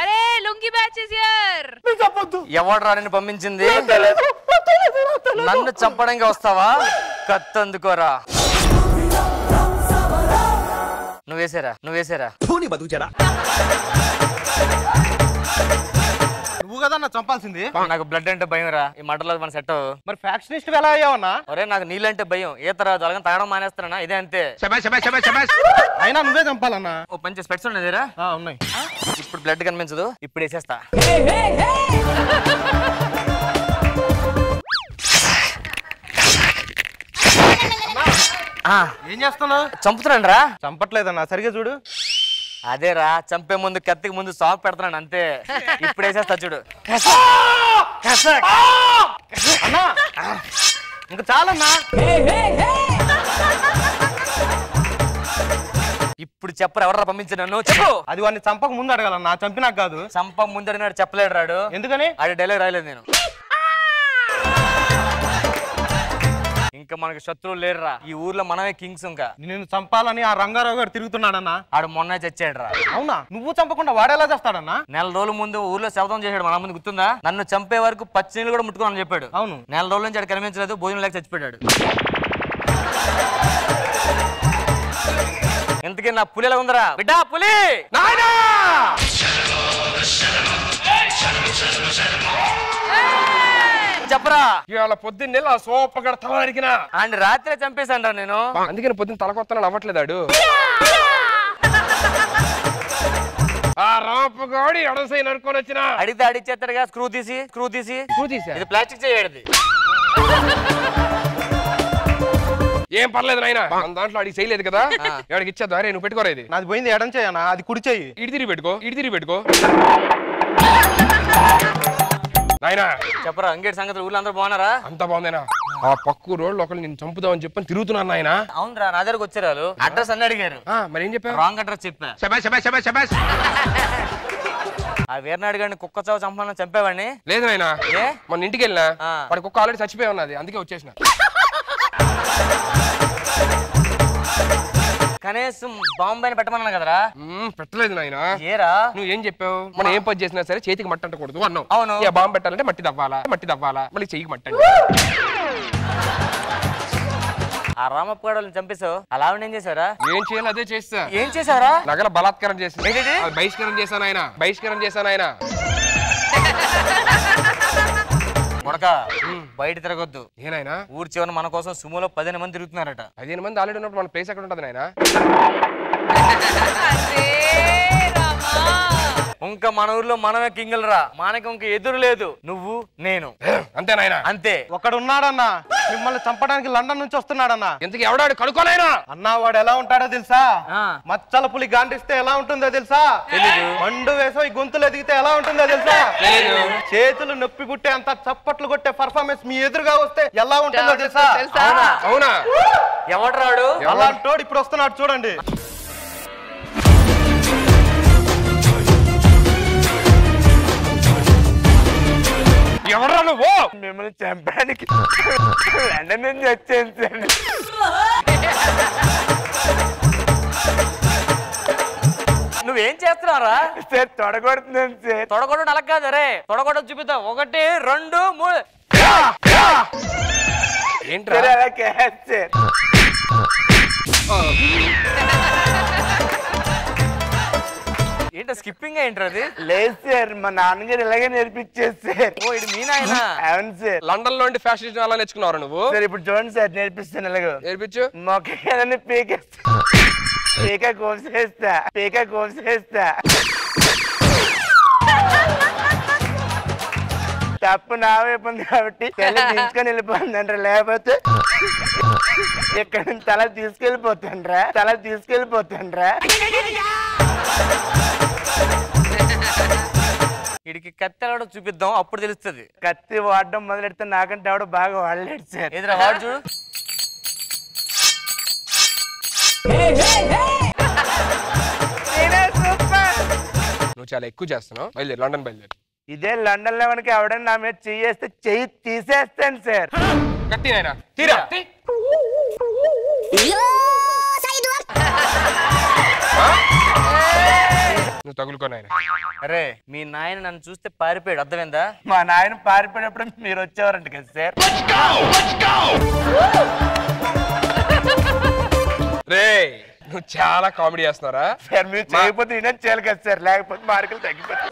అరే lungi batch is here. ఎవడు రాని పంపించింది? నన్ను చంపడానికి వస్తావా? కత్తి అందుకోరా. నువ్వేసారా నువ్వు కదా చంపాల్సింది. నాకు బ్లడ్ అంటే భయం రా. ఈ మటర్లో మన సెట్. మరి ఫ్యాక్షనిస్ట్ ఎలా అయ్యావన్నా? ఒరే నాకు నీళ్ళంటే భయం. ఈతరా దొరకని తాగడం మానేస్తానా? ఇదే అంతే. అయినా నువ్వే చంపాలన్నా. ఓ పంచి స్పెట్స్ ఉన్నదిరా. ఉన్నాయి. ఇప్పుడు బ్లడ్ కనిపించదు. ఇప్పుడు వేసేస్తా. ఏం చేస్తున్నావు? చంపుతున్నాను రా. చంపట్లేదన్నా, సరిగా చూడు. అదేరా, చంపే ముందు కత్తికి ముందు సాకు పెడతాను అంతే. ఇప్పుడు వేసేస్తా చూడు. అన్నా ఇంకా చాలన్నా. ఇప్పుడు చెప్పరు ఎవరా పంపించి నన్ను? చెప్పు. అది వాడిని చంపక ముందు అడగాలన్నా, చంపినాక కాదు. చంపక ముందు అడిగినాడు, చెప్పలేడు రాడు. ఎందుకని? అది డైలాగ్ రాయలేదు నేను. ఇంకా మనకు శత్రువులు లేరురా. ఈ ఊర్లో మనమే కింగ్స్. ఇంకా నేను చంపాలని ఆ రంగారావు గారు తిరుగుతున్నాడన్నా. ఆడు మొన్న చచ్చాడు రా. అవునా? నువ్వు చంపకుండా వాడేలా చేస్తాడన్నా? నెల రోజుల ముందు ఊర్లో శబ్దం చేశాడు మన ముందు, గుర్తుందా? నన్ను చంపే వరకు పచ్చి నీళ్ళు కూడా ముట్టుకోవాలని చెప్పాడు. అవును. నెల రోజుల నుంచి ఆడు కనిపించలేదు. భోజనం లేక చచ్చిపోయాడు. ఇంతకీ నా పులి ఎలా ఉందరా బిడ్డా? పులి చెప్పరా. ఇవాళ పొద్దున్నే సోపగడ తల అడిగినా అండ్ రాత్రి చంపేశాను నేను. అందుకని పొద్దున్న తలకొత్తన అవ్వట్లేదాడు. ఆ రాపగాడి అడసై నరుకొని వచ్చిన అడిగితే అడిచేస్తాడుగా. స్క్రూ తీసి ఇది ప్లాస్టిక్ చేయడది. ఏం పర్లేదు నాయన, మన దాంట్లో అడిగి చేయలేదు కదా. ఎవరికి ఇచ్చేద్దా? నువ్వు పెట్టుకోరేది. నాది పోయింది, ఎడం చేయనా? అది కుడి చెయ్యి. ఇటు తిరిగి పెట్టుకో నాయనా. చెప్పరా అంగేటి సంగతులు? ఊళ్ళో అందరూ బాగున్నారా? అంత బాగుందేనా? ఆ పక్కు రోడ్లు ఒకళ్ళు నేను చంపుదామని చెప్పని తిరుగుతున్నాను నాయన. అవునరా, నా దగ్గరకు వచ్చారు. అడ్రస్ అన్ని అడిగారు. మరి ఏం చెప్పా? రాంగ్ అడ్రస్ చెప్పా. ఆ వీరనాడు గారిని కుక్క చావు చంపాలని చంపేవాడిని. లేదు నాయన, మన ఇంటికి వెళ్ళినా వాడి కుక్క ఆల్రెడీ చచ్చిపోయి ఉన్నది, అందుకే వచ్చేసిన. కనీసం బాంబే పెట్టమన్నా కదరా. పెట్టలేదు నాయన. ఏరా నువ్వు ఏం చెప్పావు? మనం ఏం పని చేసినా సరే చేతికి మట్టి అంటకూడదు అన్నావు. అవును. బాంబు పెట్టాలంటే మట్టి దవ్వాలా మళ్ళీ చెయ్యికి మట్టండి. ఆ రామప్ప గడవల్ని చంపేశావు. అలా ఏం చేశారా? ఏం చేయాలి అదే చేస్తా. ఏం చేశారా? నగల బలాత్కారం చేసి బహిష్కరణ చేశాను ఆయన. ముడక బయట తిరగొద్దు. ఏనాయనా? ఊరి చివరి మన కోసం సుమోలో 15 మంది తిరుగుతున్నారట. 15 మంది ఆల్రెడీ ఉన్నప్పుడు మన ప్లేస్ ఎక్కడ ఉంటుంది నాయనా? ఇంకా మన ఊర్లో మనమే కింగులరా. మనకి ఇంకా ఎదురు లేదు. నువ్వు నేను అంతే నాయనా. అంతే. ఒకడు ఉన్నాడన్నా, మిమ్మల్ని చంపడానికి లండన్ నుంచి వస్తున్నాడన్నా. ఎందుకు ఎవడాడు? కడుకోలేనా అన్నా? వాడు ఎలా ఉంటాడో తెలుసా? మచ్చల పులి గాండిస్తే ఎలా ఉంటుందో తెలుసా? మండు వేసో ఈ గొంతులు ఎదిగితే ఎలా ఉంటుందో తెలుసా? చేతులు నొప్పి పుట్టే అంత చప్పట్లు కొట్టే పర్ఫార్మెన్స్ మీ ఎదురుగా వస్తే ఎలా ఉంటుందో తెలుసా? అవునా? ఎవడు రాడు? అలాంటోడు ఇప్పుడు వస్తున్నాడు చూడండి. ఎవరా నువ్వు? మిమ్మల్ని చంపడానికి లండన్ నుంచి వచ్చాను సార్. నువ్వేం చేస్తున్నారా సార్? తొడగొడుతున్నాను సార్. తొడగొట్టడం అలా కాదు. రే తొడగొట్ట చూపిద్దాం. 1 2 3. ఏంట్రా? ఏంటో స్కిప్పింగ్ ఏంటది? లేదు సార్, మా నాన్నగారు ఇలాగే నేర్పించారు సార్. ఓ ఇది మీ నాయన? అవును సార్. లండన్ లో ఫ్యాషన్ అలా నేర్చుకున్నావు నువ్వు? సార్ ఇప్పుడు చూడండి సార్, నేర్పిస్తాను. ఎలాగో నేర్పించు. మొక్క పీకేస్తా, పీక కోసేస్తా. తప్పు నా వైపు ఉంది కాబట్టి తల దించుకొని వెళ్ళిపోతుందంటారా, లేకపోతే ఇక్కడ నుంచి తల తీసుకెళ్ళిపోతుండ్రా. వీడికి కత్తి ఆడడం చూపిద్దాం, అప్పుడు తెలుస్తుంది. కత్తి వాడడం మొదలెడితే నాకంటే ఆవిడ బాగా వాడలేడు సార్. ఎదురా వాడు చూడు. నువ్వు చాలా ఎక్కువ చేస్తున్నావు. బయలుదేరు, లండన్ బయలుదేరు. ఇదే లండన్ లో మనకి ఎవడన్నా నా మీద చెయ్యేస్తే చెయ్యి తీసేస్తాను సార్. కత్తి నాయనా, తీరా. నువ్వు తగులుకో నాయన. అరే మీ నాయన నన్ను చూస్తే పారిపోయాడు, అర్థమైందా? మా నాయన పారిపోయినప్పుడు మీరు వచ్చేవారంట కదా సార్. రే నువ్వు చాలా కామెడీ చేస్తున్నారా సార్? మీరు చేయకపోతే నేనే చేయాలి కదా సార్, లేకపోతే మార్కులు తగ్గిపోతాయి.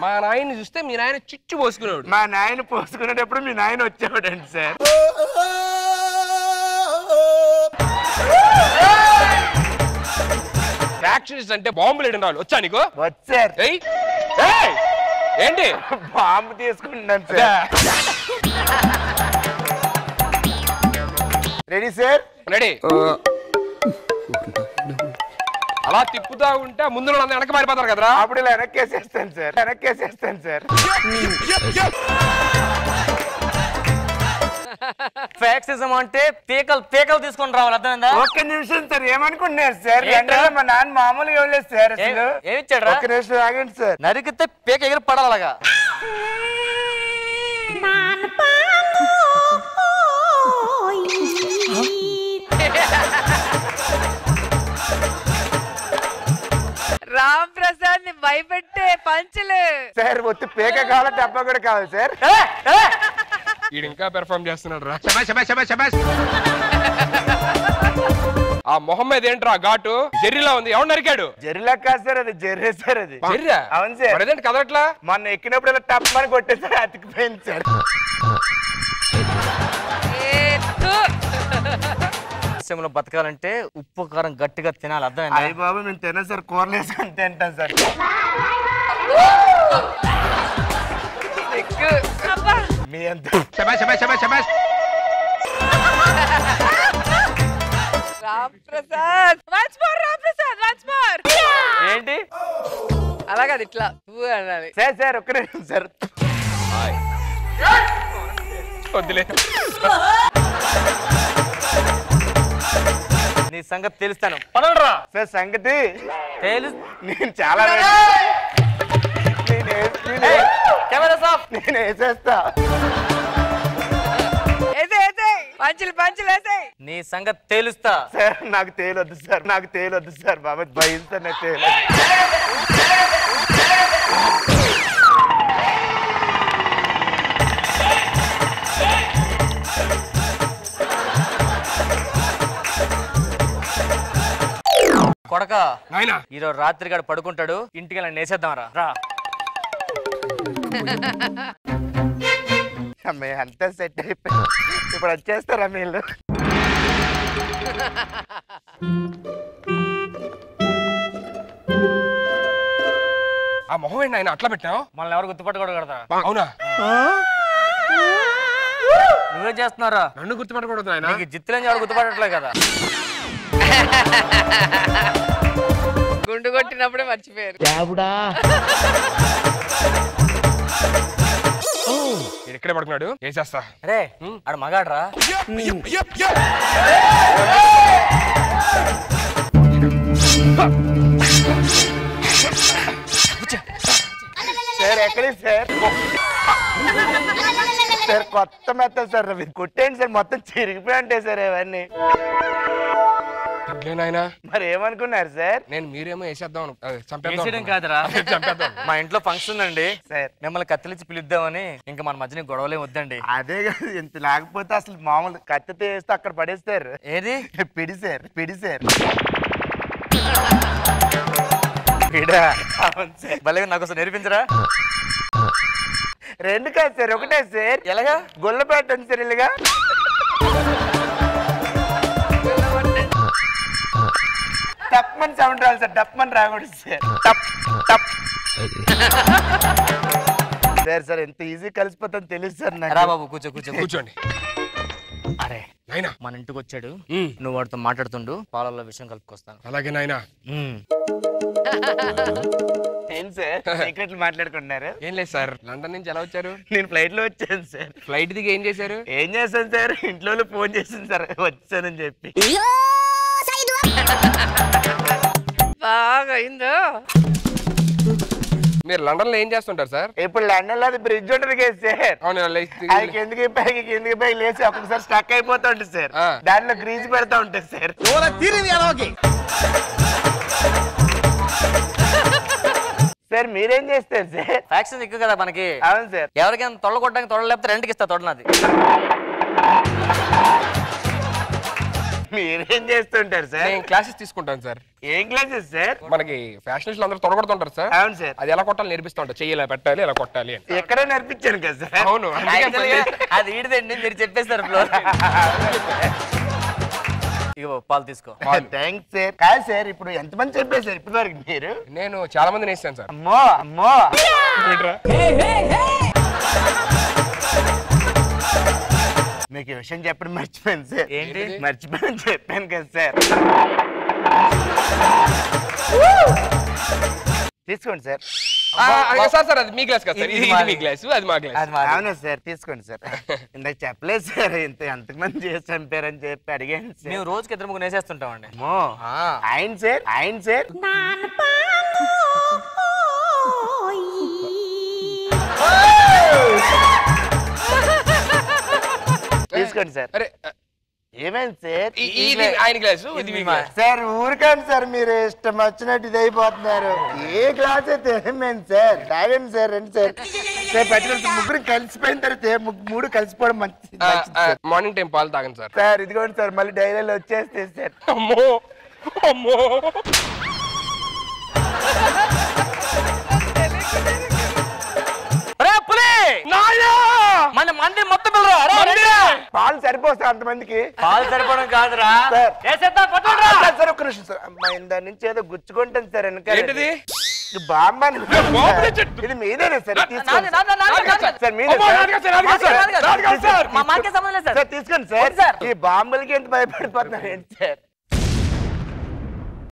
మా నాయన్ని చూస్తే మీ నాయన చిచ్చు పోసుకున్నాడు. మా నాయన పోసుకునేటప్పుడు మీ నాయన వచ్చేవాడండి సార్. ఫ్రాక్షన్స్ అంటే బాంబులు వేయడం రావాలి. వచ్చా నీకు? వచ్చారు. ఏంటి బాంబు తీసుకుంటున్నాను సార్. Ready sir? రెడీ. అలా తిప్పుతా ఉంటే ముందు వెనక్కి మారిపోతారు కదరా. అప్పుడు ఇలా వెనక్కేసేస్తాను సార్, వెనక్కేసేస్తాను సార్. ఫ్యాక్సిజం అంటే పీకలు పీకలు తీసుకొని రావాలి, అర్థమైందా? ఒక్క నిమిషం సార్, ఏమనుకుంటున్నారు సార్? వెంటనే మా నాన్న మామూలుగా ఇవ్వలేదు సార్. అసలు ఏమిచ్చాడు? ఒక్క నిమిషం ఆగండి సార్. నరికితే పీక ఎగిరి పడాలగా. రామ్ ప్రసాద్ ని భయపెట్టే పంచులు సార్. ఒత్తి పీక కావాలి, డబ్బా కూడా కావాలి సార్. వీడు ఇంకా పెర్ఫార్మ్ చేస్తున్నాడు రా. ఆ మొహమ్మద్ ఏంట్రా ఘాటు జెర్రీలా ఉంది, ఎవరు నరికాడు? జెర్రీలా కాదు సార్, అది జెర్రీ సార్. అది జెర్రా? అవును సార్. మరేంటి కదట్లా? మొన్న ఎక్కినప్పుడు ఇలా టప్పని కొట్టేసారు, అతికిపోయింది సార్. లో బతకాలంటే ఉప్పు కారం గట్టిగా తినాలి, అర్థమైందా? అయ్య బాబు మేము తిన సార్, కూరలు వేసుకొని తింటాం సార్. మీ అంత Ram Prasad once more, Ram Prasad once more. ఏంటి అలాగది ఇట్లా అనాలి సార్. సార్ ఒక్క నిమిషం సార్. వద్దులే. నీ సంగతి తెలుస్తాను, పదరా. సార్ సంగతి తెలుసు. నేను చాలా కెమెరా సాఫ్. నేను వేసేస్తా పంచులు పంచులు వేసాయి. నీ సంగతి తెలుస్తా సార్. నాకు తేలొద్దు సార్, నాకు తేలొద్దు సార్. బాబా భయం సార్, నాకు తేలొద్దు. కొడక నాయనా ఈరోజు రాత్రి గాడు పడుకుంటాడు, ఇంటికి వెళ్ళి నేసేద్దాం రా. రా అమ్మాయి అంతా సెట్ అయిపోయి ఇప్పుడు వచ్చేస్తారా మీరు? ఆ మొహం ఏంటి ఆయన అట్లా పెట్టావు? మనల్ని ఎవరు గుర్తుపట్టకూడదు కదా. అవునా? నువ్వే చేస్తున్నారా? నన్ను గుర్తుపట్టకూడదు ఆయన. నీకు జిత్తులని ఎవరు గుర్తుపట్టట్లే కదా. గుండు కొట్టినప్పుడే మర్చిపోయారు. ఇక్కడే పడుకున్నాడు, వేసేస్తా. రే ఆడు మగాడ్రా. సార్ ఎక్కడి సార్? సార్ కొత్త మెత్త సార్, కొట్టేయండి సార్. మొత్తం చిరిగిపోయి ఉంటాయి సార్ ఇవన్నీ. నాయనా మరి ఏమనుకున్నారు సార్? నేను మీరేమో వేసేద్దాం వేసేయడం కాదురా, చంపేద్దాం. మా ఇంట్లో ఫంక్షన్ ఉందండి సార్. మిమ్మల్ని కత్తిలిచ్చి పిలుద్దామని. ఇంకా మన మధ్యన గొడవలే వద్దండి. అదే కదా, ఇంత లేకపోతే అసలు మామూలు కత్తితో వేస్తే అక్కడ పడేస్తారు. ఏది పిడి సార్, పిడి సార్. భలే నాకు అసలు నేర్పించరా? రెండు కాదు సార్, ఒకటే సార్. ఎలాగా? గొల్ల పెట్టండి సార్. ఇలాగా టప్మని సౌండ్ రావాలి సార్, టప్మని రాకూడదు సార్. టప్ టప్. సార్ సార్ ఎంత ఈజీ కలిసిపోతాను తెలుసు సార్ నాకు. రా బాబు కూర్చో కూర్చో కూర్చోండి. అరే నాయనా మన ఇంటికి వచ్చాడు, నువ్వు వాడితో మాట్లాడుతుండు, పాలల్లో విషయం కలుపుకొస్తాను. అలాగే నాయనా. ఏం సార్ సీక్రెట్లు మాట్లాడుకుంటున్నారు? ఏం లేదు సార్. లండన్ నుంచి ఎలా వచ్చారు? నేను ఫ్లైట్ లో వచ్చాను సార్. ఫ్లైట్ దిగి ఏం చేశారు? ఏం చేశాను సార్, ఇంట్లో ఫోన్ చేసింది సార్ వచ్చానని చెప్పి. బాగా అయిందో. మీరు లండన్ లో ఏం చేస్తుంటారు సార్? ఇప్పుడు లండన్ లో బ్రిడ్జ్ ఉంటుంది కదా సార్, అవును అది కిందకి పైకి లేచి ఒక్కొక్కసారి స్టక్ అయిపోతా ఉంటుంది సార్, దాంట్లో గ్రీజ్ పెడతా ఉంటుంది సార్. సార్ మీరేం చేస్తారు సార్? ఫ్యాక్షన్ ఎక్కువ కదా మనకి. అవును సార్. ఎవరికైనా తొడ కొట్టడానికి తొడ లేకపోతే రెంట్కి ఇస్తా తొడనది. మీరేం చేస్తుంటారు సార్? నేను క్లాసెస్ తీసుకుంటాను సార్. ఏం క్లాసెస్ సార్? మనకి ఫ్యాషనిస్టులు అందరూ తొడగొడుతుంటారు సార్. అవును సార్. అది ఎలా కొట్టాలి నేర్పిస్తూ ఉంటారు. చెయ్యి ఇలా పెట్టాలి, ఎలా కొట్టాలి అని. ఎక్కడ నేర్పించాను కదా సార్? అవును. అది ఈడిదండి మీరు చెప్పేస్తారు. ఇగో పాలు తీసుకో. Thanks sir. కాదు సార్, ఇప్పుడు ఎంతమంది చెప్పేశారు ఇప్పటి వరకు మీరు? నేను చాలా మంది నేస్తాను సార్. అమ్మో అమ్మో. మీకు ఈ విషయం చెప్పడం మర్చిపోయాను సార్. ఏంటి? మర్చిపోయాను చెప్పాను కదా సార్. తీసుకోండి సార్. సార్ అది మీ గ్లాస్ కదా సార్, ఇది మీ గ్లాస్, అది మా గ్లాస్. అవునా సార్, తీసుకోండి సార్. ఇందాక చెప్పలేదు సార్, ఎంతమంది చేసి చంపారని చెప్పి అడిగాను సార్. మేము రోజుకి 2-3 వేసేస్తుంటామండి. ఆయన సార్, ఆయన సార్. తీసుకోండి సార్. అరే ఏమైంది సార్? ఇది ఆయన గ్లాసు, ఇది మీ గ్లాస్. సార్ ఊరికండి సార్, మీరు ఇష్టం వచ్చినట్టు ఇది అయిపోతున్నారు. ఏ గ్లాస్ అయితే ఏమైంది సార్? తాగండి సార్, రండి సార్. సార్ పట్టుకుంటే ముగ్గురు కలిసిపోయిన తర్వాత మూడు కలిసిపోవడం మంచిది. మార్నింగ్ టైం పాలు తాగండి సార్. సార్ ఇదిగోండి సార్, మళ్ళీ డైరీలో వచ్చేస్తే సార్. అమ్మో అమ్మో. మన మంది మొత్తం పాలు సరిపోతాయి అంతమందికి? పాలు సరిపోవడం కాదురా సార్, ఒక్క నిమిషం సార్. అమ్మాయి దాని నుంచి ఏదో గుచ్చుకుంటాను సార్ వెనకాల. ఏంటిది? బాంబా. ఇది మీదేనా సార్? తీసుకోండి సార్. మీదే సార్, తీసుకోండి సార్. ఈ బాంబులకి ఎంత భయపడిపోతున్నారు ఏంటి సార్?